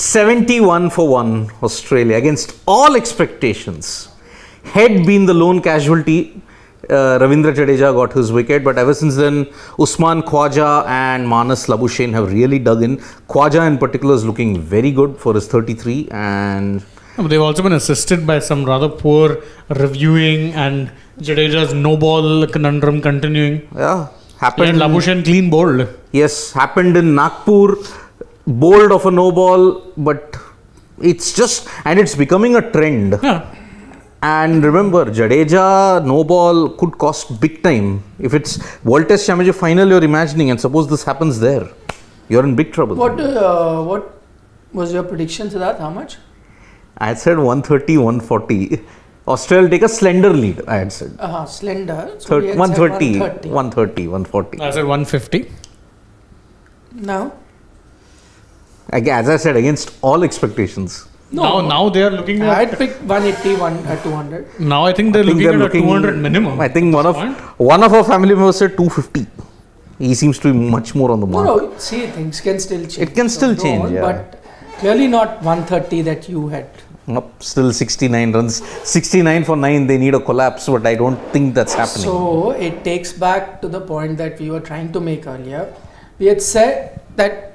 71 for 1 Australia against all expectations. Had been the lone casualty. Ravindra Jadeja got his wicket, but ever since then, Usman Khwaja and Manas Labuschagne have really dug in. Khwaja in particular is looking very good for his 33, and they've also been assisted by some rather poor reviewing and Jadeja's no ball conundrum continuing. Yeah, happened. And Labuschagne clean bowled. Yes, happened in Nagpur, bowled of a no ball, but it's just, and it's becoming a trend. Yeah. And remember, Jadeja no ball could cost big time. If it's World Test Championship final you're imagining, and suppose this happens there, you're in big trouble. What was your prediction to that? How much? I had said 130, 140. Australia will take a slender lead, I had said. Slender. So 130, 130, 140. I said 150. Now? As I said, against all expectations. No. Now they are looking at... I'd pick 180, 200. Now I think they're looking at a 200 minimum. I think one of our family members said 250. He seems to be much more on the mark. No, see, things can still change. It can still change, yeah. But clearly not 130 that you had. Nope, still 69 runs. 69 for 9, they need a collapse, but I don't think that's happening. So it takes back to the point that we were trying to make earlier. We had said that,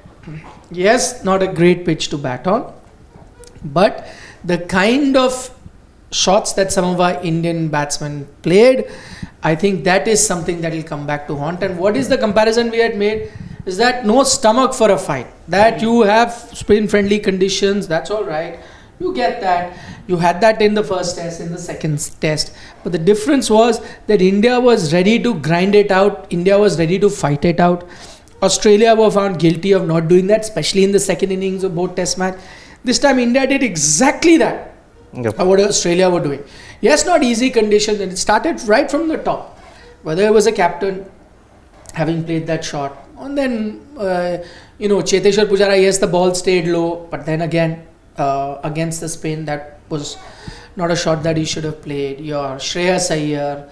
yes, not a great pitch to bat on, but the kind of shots that some of our Indian batsmen played, I think that is something that will come back to haunt. And what is the comparison we had made? Is that no stomach for a fight. That you have spin-friendly conditions, that's all right. You get that. You had that in the first test, in the second test. But the difference was that India was ready to grind it out. India was ready to fight it out. Australia were found guilty of not doing that, especially in the second innings of both test match. This time India did exactly that. Yep. What Australia were doing. Yes, not easy conditions, and it started right from the top. Whether it was a captain having played that shot, and then Cheteshwar Pujara, yes, the ball stayed low, but then again against the spin, that was not a shot that he should have played. Your Shreyas Iyer,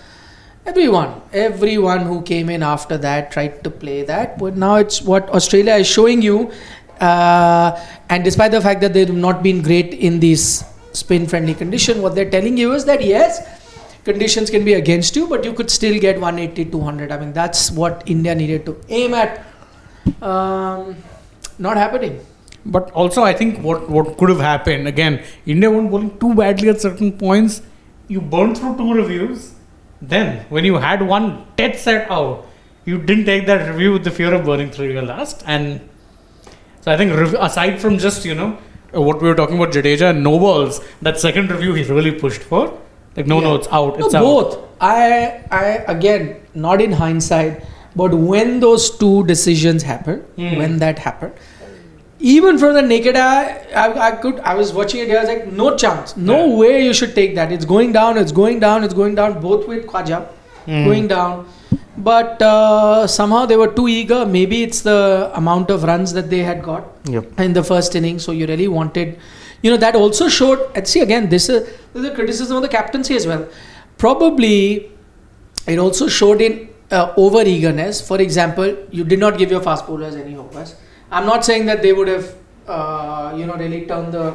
everyone who came in after that tried to play that, but now it's what Australia is showing you. And despite the fact that they've not been great in these spin-friendly conditions, what they're telling you is that yes, conditions can be against you, but you could still get 180, 200. I mean, that's what India needed to aim at. Not happening. But also, I think what could have happened, again, India weren't bowling too badly at certain points. You burned through 2 reviews. Then, when you had one dead set out, you didn't take that review with the fear of burning through your last. And so I think aside from just, what we were talking about Jadeja and no balls, that second review he really pushed for. Like, no, it's out. It's out. Both. I again, not in hindsight, but when those 2 decisions happened, when that happened, even from the naked eye, I was watching it here, I was like, no chance. No way you should take that. It's going down, both with Khwaja, going down. But somehow they were too eager. Maybe it's the amount of runs that they had got in the first inning. So you really wanted, that also showed. And see, again, this is a criticism of the captaincy as well. Probably it also showed in over eagerness. For example, you did not give your fast bowlers any overs. I'm not saying that they would have, really turned the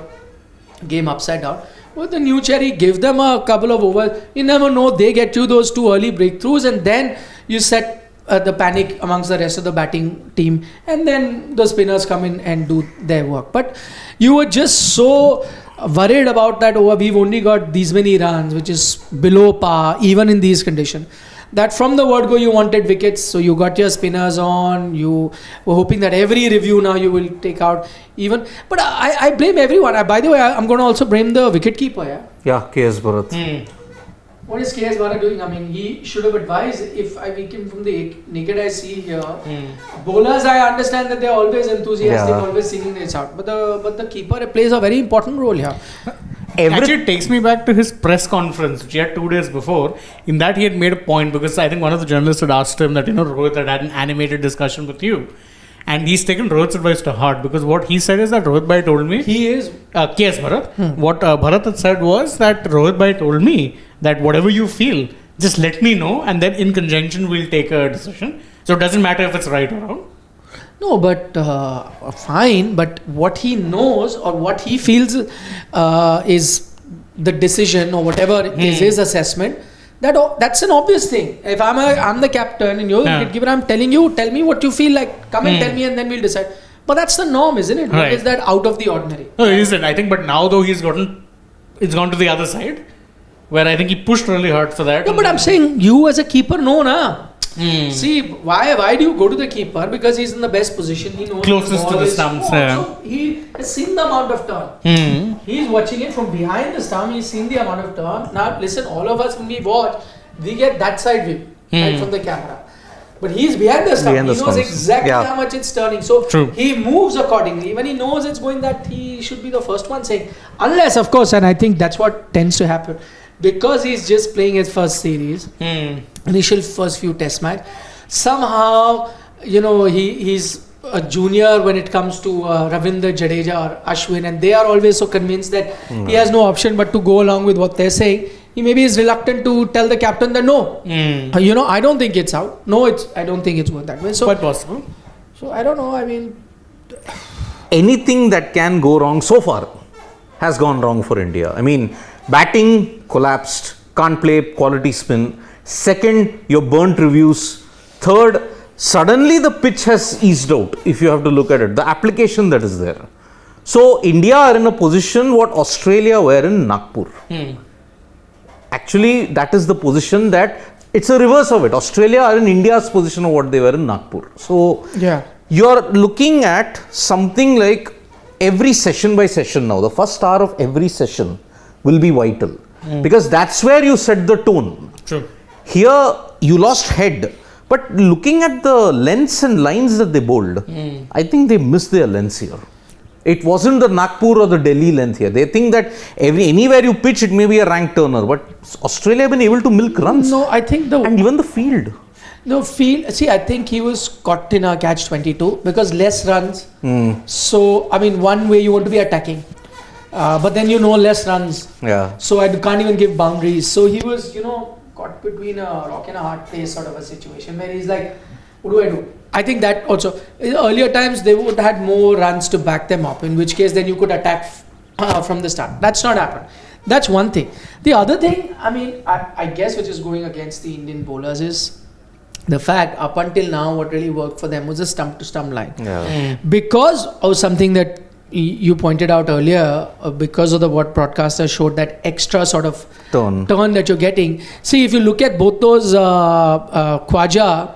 game upside down. But the new cherry, give them a couple of overs. You never know, they get you those 2 early breakthroughs, and then you set the panic amongst the rest of the batting team, and then the spinners come in and do their work. But you were just so worried about that, we've only got these many runs, which is below par, even in these conditions, that from the word go you wanted wickets. So you got your spinners on, you were hoping that every review now you will take out even. But I blame everyone. By the way, I'm going to also blame the wicketkeeper. Yeah, KS Bharat. What is KS Bharat doing? I mean, he should have advised. If I make him from the naked eye see here, bowlers, I understand that they're always enthusiastic, always singing this out. But the keeper plays a very important role here. Actually, it takes me back to his press conference, which he had 2 days before. In that, he had made a point, because I think one of the journalists had asked him that, Rohit had an animated discussion with you. And he's taken Rohit's advice to heart, because what he said is that Rohit Bhai told me... He is... KS Bharat. What Bharat had said was that Rohit Bhai told me that whatever you feel, just let me know, and then in conjunction we'll take a decision. So it doesn't matter if it's right or wrong. No, but fine. But what he knows or what he feels is the decision or whatever is his assessment. That's an obvious thing. If I'm the captain and you're the wicketkeeper, I'm telling you, tell me what you feel like. Come and tell me, and then we'll decide. But that's the norm, isn't it? What is that out of the ordinary? No, it isn't. I think, but now though it's gone to the other side, where I think he pushed really hard for that. No, but I'm saying you as a keeper know, na. See, why do you go to the keeper? Because he's in the best position. He knows closest to the stumps. So he has seen the amount of turn. He's watching it from behind the stump. He's seen the amount of turn. Now, listen, all of us when we watch, we get that side view right from the camera. But he's behind the stump. He knows exactly how much it's turning. So he moves accordingly. When he knows it's going that, he should be the first one saying. Unless, of course, and I think that's what tends to happen. Because he's just playing his first series, initial first few test match, somehow, he's a junior when it comes to Ravindra Jadeja or Ashwin, and they are always so convinced that he has no option but to go along with what they're saying. He maybe is reluctant to tell the captain that no, I don't think it's out. No, I don't think it's going that way. So quite possible. So I don't know. I mean, anything that can go wrong so far has gone wrong for India. I mean, batting collapsed, can't play quality spin. Second, your burnt reviews. Third, suddenly the pitch has eased out, if you have to look at it, the application that is there. So, India are in a position what Australia were in Nagpur. Actually, that is the position that, it's a reverse of it. Australia are in India's position of what they were in Nagpur. So, you're looking at something like every session by session now. The first hour of every session will be vital. Because that's where you set the tone. True. Here, you lost head. But looking at the lengths and lines that they bowled, I think they missed their lengths here. It wasn't the Nagpur or the Delhi length here. They think that anywhere you pitch, it may be a rank turner. But Australia have been able to milk runs. No, I think and even the field. No, see, I think he was caught in a catch-22 because less runs. So, I mean, one way you want to be attacking. But then less runs. Yeah. So I can't even give boundaries. So he was, caught between a rock and a hard place sort of a situation where he's like, what do I do? I think that also, in earlier times, they would have had more runs to back them up, in which case then you could attack from the start. That's not happened. That's one thing. The other thing, I mean, I guess which is going against the Indian bowlers is the fact up until now what really worked for them was a stump to stump line. Yeah. Because of something that you pointed out earlier, because of what broadcaster showed, that extra sort of turn that you're getting. See, if you look at both those Khwaja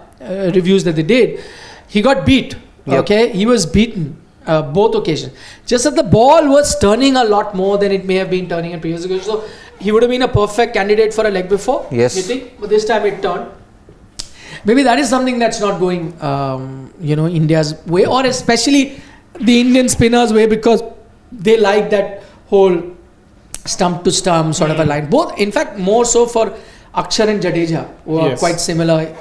reviews that they did, he got beat. Okay, he was beaten both occasions. Just that the ball was turning a lot more than it may have been turning in previous occasions. So he would have been a perfect candidate for a leg before. Yes. You think? But this time it turned. Maybe that is something that's not going, India's way, or especially the Indian spinners' way, because they like that whole stump to stump sort of a line. Both, in fact, more so for Akshar and Jadeja, who are quite similar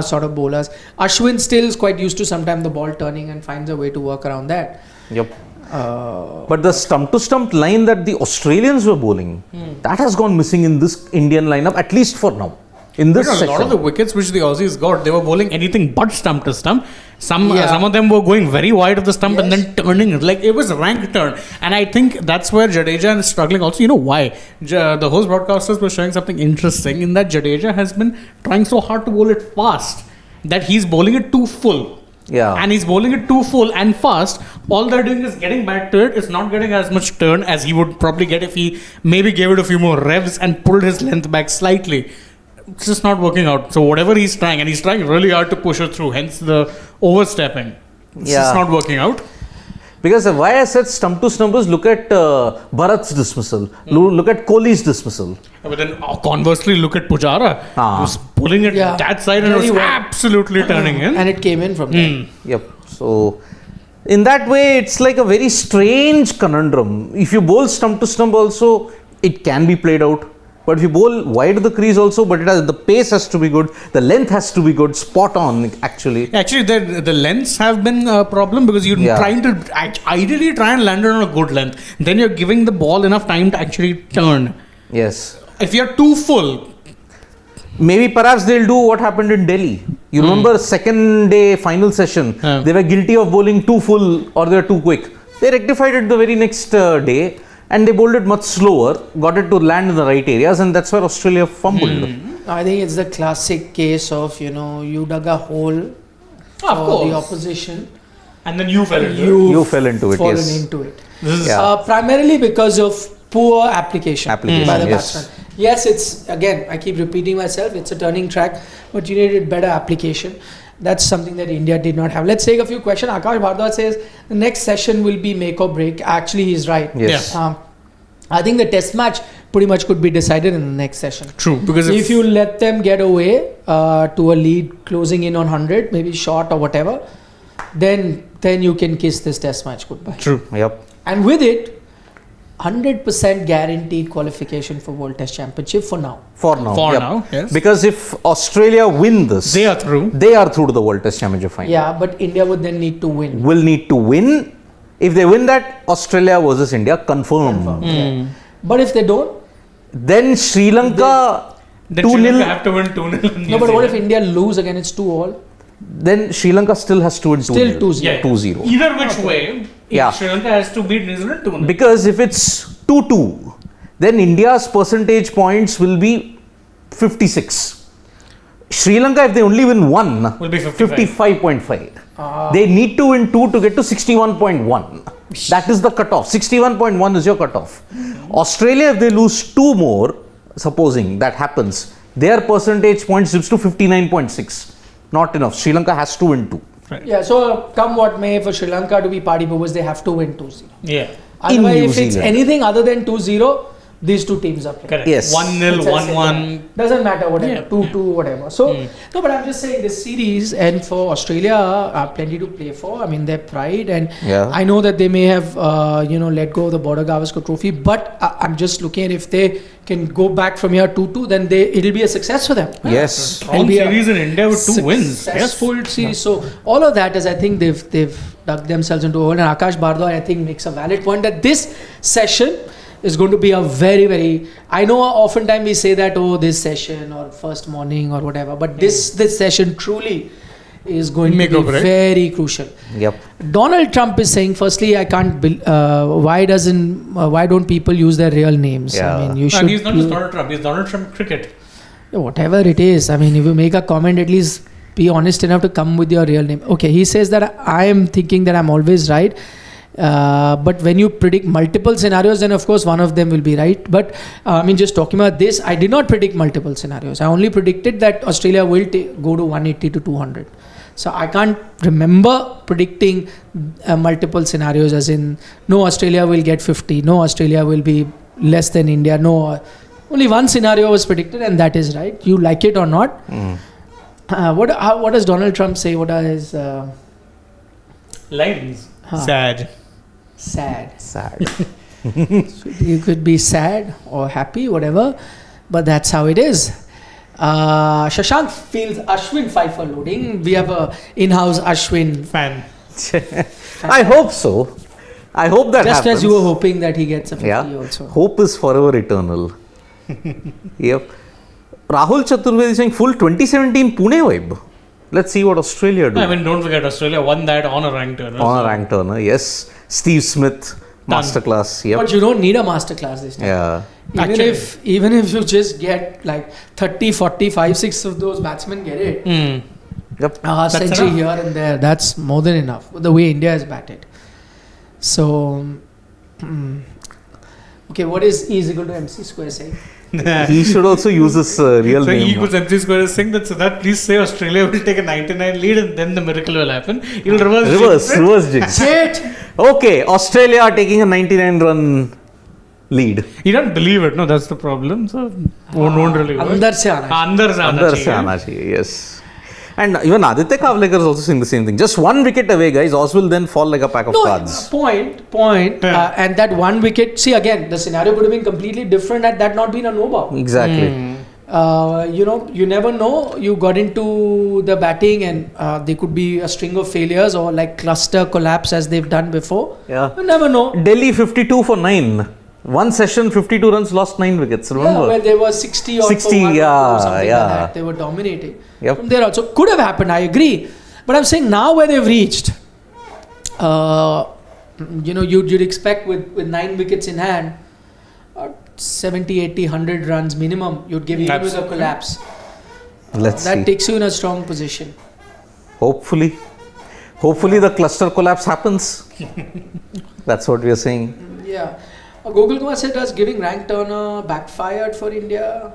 sort of bowlers. Ashwin still is quite used to sometimes the ball turning and finds a way to work around that. Yep. But the stump to stump line that the Australians were bowling, that has gone missing in this Indian lineup, at least for now. In this section. A lot of the wickets which the Aussies got, they were bowling anything but stump to stump. Some of them were going very wide of the stump and then turning it. Like, it was a rank turn. And I think that's where Jadeja is struggling also. You know why? The host broadcasters were showing something interesting in that Jadeja has been trying so hard to bowl it fast that he's bowling it too full. Yeah. And he's bowling it too full and fast. All they're doing is getting back to it. It's not getting as much turn as he would probably get if he maybe gave it a few more revs and pulled his length back slightly. It's just not working out. So whatever he's trying, and he's trying really hard to push it through, hence the overstepping. It's just not working out. Because why I said stump to stump is, look at Bharat's dismissal, look at Kohli's dismissal. But then conversely, look at Pujara. He was pulling it that side and it was absolutely turning in. And it came in from there. Yep. So in that way, it's like a very strange conundrum. If you bowl stump to stump also, it can be played out. But if you bowl wide of the crease also, but the pace has to be good, the length has to be good, spot on actually. Actually, the lengths have been a problem because you're trying to ideally try and land it on a good length. Then you're giving the ball enough time to actually turn. Yes. If you're too full, Maybe perhaps they'll do what happened in Delhi. You remember second day final session, they were guilty of bowling too full or they were too quick. They rectified it the very next day and they bowled it much slower, got it to land in the right areas, and that's where Australia fumbled. I think it's the classic case of, you dug a hole for the opposition. And then you fell into it. You fell into it, fallen yes. into it. This is Primarily because of poor application by the yes. batsman. Yes, it's, again, I keep repeating myself, it's a turning track, but you needed better application. That's something that India did not have. Let's take a few questions. Akash Bhardwaj says the next session will be make or break. Actually, he's right. Yes. I think the test match pretty much could be decided in the next session. True. Because if you let them get away to a lead closing in on 100, maybe short or whatever, then you can kiss this test match goodbye. True. Yep. And with it, 100% guaranteed qualification for World Test Championship for now. For now. For yep. now, yes. Because if Australia win this, They are through. They are through to the World Test Championship final. Yeah, but India would then need to win. Will need to win. If they win that, Australia versus India confirmed. Yeah. But if they don't, Then Sri Lanka Then Sri 2-0. Lanka have to win 2-0. no, but what if India lose again? It's 2-all. Then Sri Lanka still has to win 2-0. Still 2-0. Yeah. 2-0. Either which way, Yeah. Sri Lanka has to beat New Zealand 2-0. Because if it's 2-2, then India's percentage points will be 56. Sri Lanka, if they only win one, Will be 55. 55.5. They need to win two to get to 61.1. That is the cutoff. 61.1 is your cutoff. Australia, if they lose two more, supposing that happens, their percentage points dips to 59.6. Not enough. Sri Lanka has to win two. Yeah, so come what may, for Sri Lanka to be party purpose, they have to win 2-0. Yeah. Otherwise, New if it's Zealand. anything other than 2-0, these two teams are playing. Correct. Yes. 1-0, It's as 1-1. Doesn't matter, whatever. Yeah. 2-2, whatever. So, no, but I'm just saying this series, and for Australia, plenty to play for. I mean, their pride, and Yeah. I know that they may have, let go of the Border Gavaskar Trophy, but I'm just looking at if they can go back from here 2-2, then it'll be a success for them. Yes. Strong be a series in India with 2 wins. Yes. Successful series. So all of that is, I think they've dug themselves into a hole. And Akash Bhardwaj, I think, makes a valid point that this session is going to be a very, very. I know oftentimes we say that, this session or first morning or whatever, but this session truly is going Make to or be break. very crucial. Yep. Donald Trump is saying, firstly, I can't. Why don't people use their real names? Yeah. I mean, you should. And he's not just Donald Trump, he's Donald Trump cricket. Whatever it is, I mean, if you make a comment, at least be honest enough to come with your real name. Okay, he says that I am thinking that I'm always right, but when you predict multiple scenarios, then of course one of them will be right. But I mean, just talking about this, I did not predict multiple scenarios. I only predicted that Australia will go to 180 to 200. So I can't remember predicting multiple scenarios, as in no, Australia will get 50, no, Australia will be less than India, no. Only one scenario was predicted, and that is right. You like it or not. What does Donald Trump say? What are his Lines. Huh. Sad. sad? Sad. So you could be sad or happy, whatever, but that's how it is. Shashank feels Ashwin Pfeiffer loading. We have a in-house Ashwin. Fan. I hope so. I hope that Just happens. as you were hoping that he gets a 50 Yeah. also. Hope is forever eternal. Yep. Rahul Chaturvedi saying full 2017 Pune vibe. Let's see what Australia do. I mean, don't forget, Australia won that on a rank turner. On a rank turner, yes. Steve Smith, masterclass. Yep. But you don't need a masterclass this time. Yeah. Even if you just get like 30, 40, 5, 6 of those batsmen get it, Yep. a century enough. here and there, that's more than enough. The way India is batted. So, okay, what is E is equal to MC square saying? He should also use his real So name. E equals MC square is saying that, so that please say Australia will take a 99 lead and then the miracle will happen. He'll Reverse jinx. Shit! Okay, Australia are taking a 99 run lead. He doesn't believe it, no, that's the problem. So won't really work. Andar se aana. Andar se aana Andar se chahiye. aana chahiye, yes. And even Aditya Kavlekar is also saying the same thing. Just one wicket away, guys. Oz will then fall like a pack of cards. Point. Yeah. And that one wicket, see again, the scenario could have been completely different had that not been a no ball. Exactly. You never know. You got into the batting and there could be a string of failures or like cluster collapse as they've done before. Yeah. You never know. Delhi 52 for 9. One session, 52 runs, lost 9 wickets. Remember? Yeah, where they were 60 or 60, 4 yeah, or something yeah. like that. They were dominating. Yep. From there also could have happened. I agree, but I'm saying now where they've reached, you'd expect with 9 wickets in hand, 70, 80, 100 runs minimum. You'd give even with a collapse. Let's That see. takes you in a strong position. Hopefully the cluster collapse happens. That's what we are saying. Yeah. Gokul Kumar said, does giving rank turner backfired for India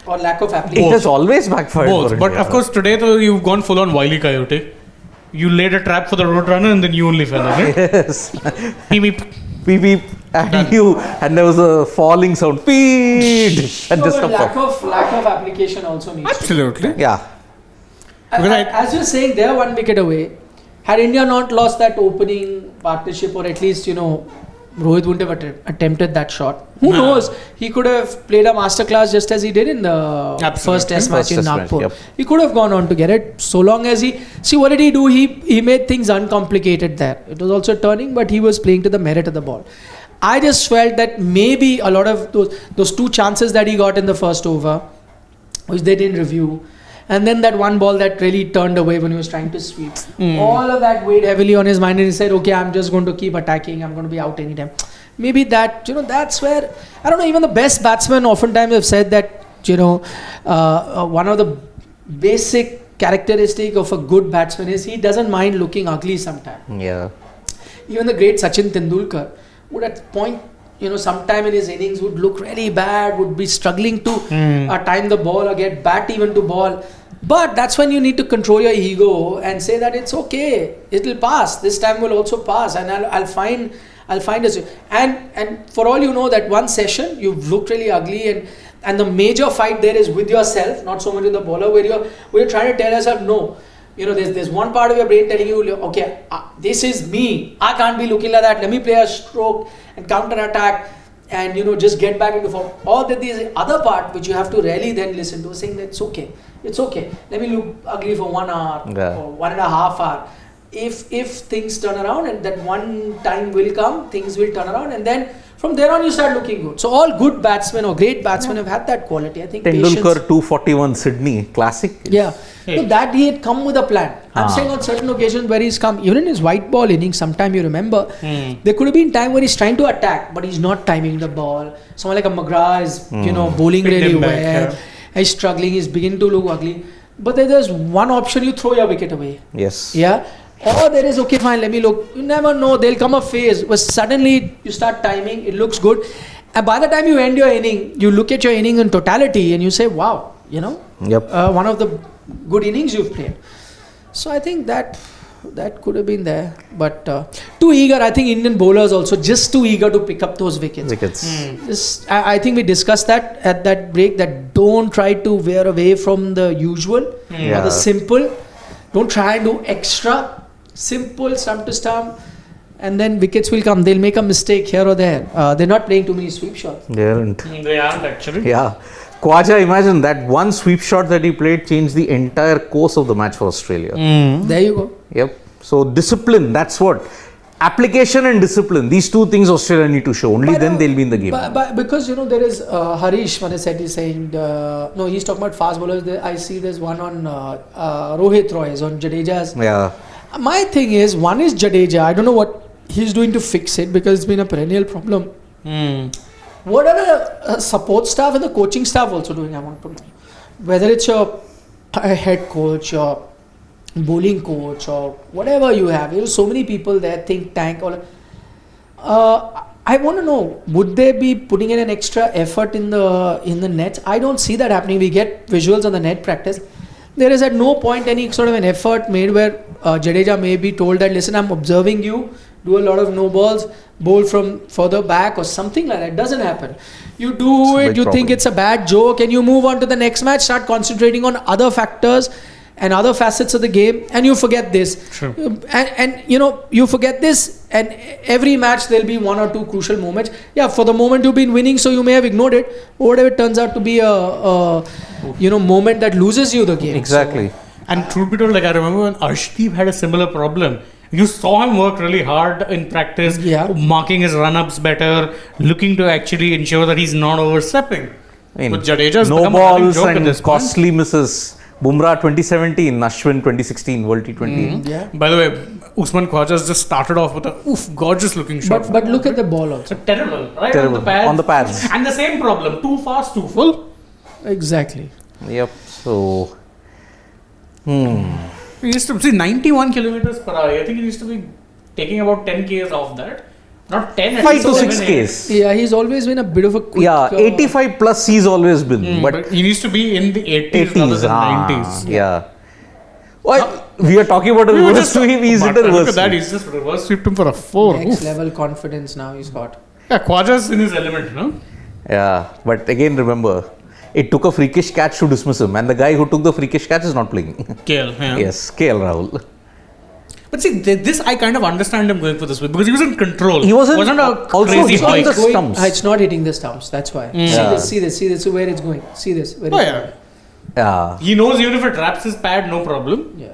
or lack of It application? has always backfired. Both. for But India. of course, today though you've gone full on Wile E. Coyote. You laid a trap for the road runner and then you only fell. Okay? Yes. Beep, beep. Beep beep. And there was a falling sound. Feed. And No, just but stopped. lack of application also needs to Absolutely. Yeah. Because As you're saying, they're 1 wicket away. Had India not lost that opening partnership, or at least, Rohit wouldn't have attempted that shot. Who knows? He could have played a masterclass just as he did in the Absolutely. first test match in First test Nagpur. match, yep. He could have gone on to get it, so long as he... See, what did he do? He made things uncomplicated there. It was also turning, but he was playing to the merit of the ball. I just felt that maybe a lot of those 2 chances that he got in the first over, which they didn't review, and then that one ball that really turned away when he was trying to sweep. All of that weighed heavily on his mind, and he said, okay, I'm just going to keep attacking. I'm going to be out anytime. Maybe that, that's where, I don't know, even the best batsmen oftentimes have said that, one of the basic characteristic of a good batsman is he doesn't mind looking ugly sometimes. Yeah. Even the great Sachin Tendulkar would at point, sometime in his innings would look really bad, would be struggling to time the ball or get bat even to ball. But that's when you need to control your ego and say that it's okay, it'll pass. This time will also pass, and I'll find a... And for all you know, that one session you've looked really ugly, and the major fight there is with yourself, not so much with the bowler, where you're trying to tell yourself no. There's one part of your brain telling you, okay, this is me. I can't be looking like that. Let me play a stroke and counter attack, and just get back into form. Or that there's the other part which you have to really then listen to, saying that it's okay. Let me look ugly for 1 hour or 1.5 hours. If things turn around, and that one time will come, things will turn around, and then from there on you start looking good. So all good batsmen or great batsmen have had that quality. I think Tendulkar patience. 241 Sydney classic. Yeah. Hey. So that he had come with a plan. I'm saying on certain occasions where he's come, even in his white ball innings, sometime you remember, there could have been time where he's trying to attack, but he's not timing the ball. Someone like a McGrath is, bowling Picked really him back, well. yeah. He's struggling, he's beginning to look ugly. But there's one option, you throw your wicket away. Yes. Yeah. Or there is, okay, fine, let me look. You never know, there'll come a phase where suddenly you start timing, it looks good. And by the time you end your inning, you look at your inning in totality and you say, wow, Yep. one of the good innings you've played. So I think that could have been there. But too eager, I think Indian bowlers also just too eager to pick up those wickets. I think we discussed that at that break, that don't try to veer away from the usual or the simple. Don't try and do extra. Simple, stump to stump, and then wickets will come. They'll make a mistake here or there. They're not playing too many sweep shots. They aren't. They aren't actually. Yeah. Khwaja, imagine that one sweep shot that he played changed the entire course of the match for Australia. There you go. Yep. So discipline, that's what. Application and discipline, these 2 things Australia need to show. Only then they'll be in the game. But because there is Harish, when I said he's saying no, he's talking about fast bowlers. I see there's one on Rohit Roy's on Jadeja's. Yeah. My thing is, one is Jadeja. I don't know what he's doing to fix it because it's been a perennial problem. What are the support staff and the coaching staff also doing? I want to know. Whether it's your head coach, your bowling coach, or whatever you have. So many people there, think tank. I want to know, would they be putting in an extra effort in the nets? I don't see that happening. We get visuals on the net practice. There is at no point any sort of an effort made where Jadeja may be told that, listen, I'm observing you, do a lot of no balls, bowl from further back or something like that. It doesn't happen. You do it, you think it's a bad joke, and you move on to the next match, start concentrating on other factors and other facets of the game, and you forget this. True. And you forget this, and every match there'll be 1 or 2 crucial moments. Yeah, for the moment you've been winning, so you may have ignored it. Or whatever, it turns out to be a moment that loses you the game. Exactly. And truth be told, I remember when Arshdeep had a similar problem, You saw him work really hard in practice, marking his run-ups better, looking to actually ensure that he's not overstepping. But Jadeja's no become balls a joke at this and point. costly misses. Bumrah 2017, Ashwin 2016 World T20. Yeah. By the way, Usman Khwaja's just started off with a gorgeous looking shot. But look at the ball also. So terrible, right? Terrible. On the pads. On the pads. And the same problem, too fast, too full. Exactly. Yep. So, He used to see 91 kilometers per hour. I think he used to be taking about 10 k's off that. Not 10, at 5 least to 7, 6 8. Ks. Yeah, he's always been a bit of a quick. Yeah, 85 plus he's always been. But he needs to be in the 80s, rather 80s. than 90s. Yeah. Well, we are talking about a We were reverse just- to him. He's but in the look reverse. at that, he's just reverse sweeped him for a 4. Next Oof. level confidence now he's got. Yeah, Khwaja's in his element, no? Yeah, but again, remember, it took a freakish catch to dismiss him, and the guy who took the freakish catch is not playing. KL, yeah. Yes, KL Rahul. But see, this I kind of understand him going for this way because he was in control. He wasn't a also crazy hitting hike. the stumps. It's not hitting the stumps. That's why. Yeah. See this. Where it's going. See this. Where Oh, it's yeah. going. Yeah. He knows even if it traps his pad, no problem. Yeah.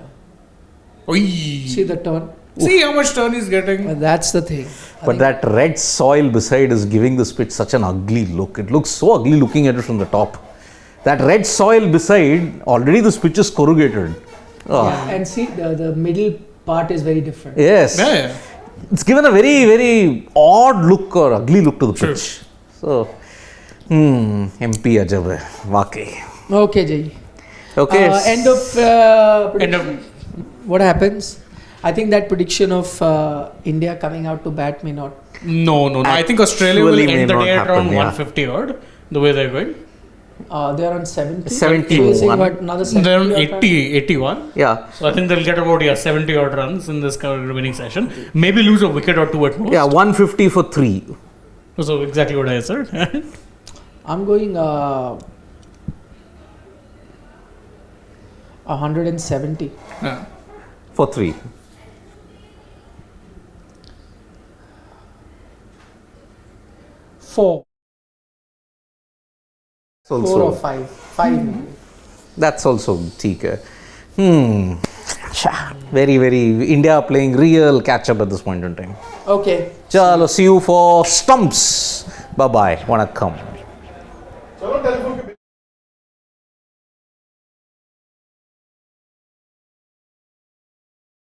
Oi. See the turn. See how much turn he's getting. But that's the thing. But that red soil beside is giving this pitch such an ugly look. It looks so ugly looking at it from the top. That red soil beside, already this pitch is corrugated. Oh. Yeah. And see the middle part is very different. Yes. Yeah. It's given a very, very odd look or ugly look to the True. pitch. So, MP Ajab hai, Waqai. Okay, Jay. Okay. End of. End of. What happens? I think that prediction of India coming out to bat may not. No. I think Australia will Actually may end the not day at happen, around yeah. 150 odd, the way they're going. They're on 70. 71. Saying what, another 70 They're on or 80, 81. Yeah. So I think they'll get about 70 odd runs in this current remaining session. Maybe lose a wicket or two at most. Yeah, 150 for 3. So exactly what I said. I'm going 170. Yeah. For 3. Four. Also, 4 or 5. 5 maybe. That's also theek hai. Very, very. India are playing real catch up at this point in time. Okay. Chalo, see you for stumps. Bye bye. Vanakkam.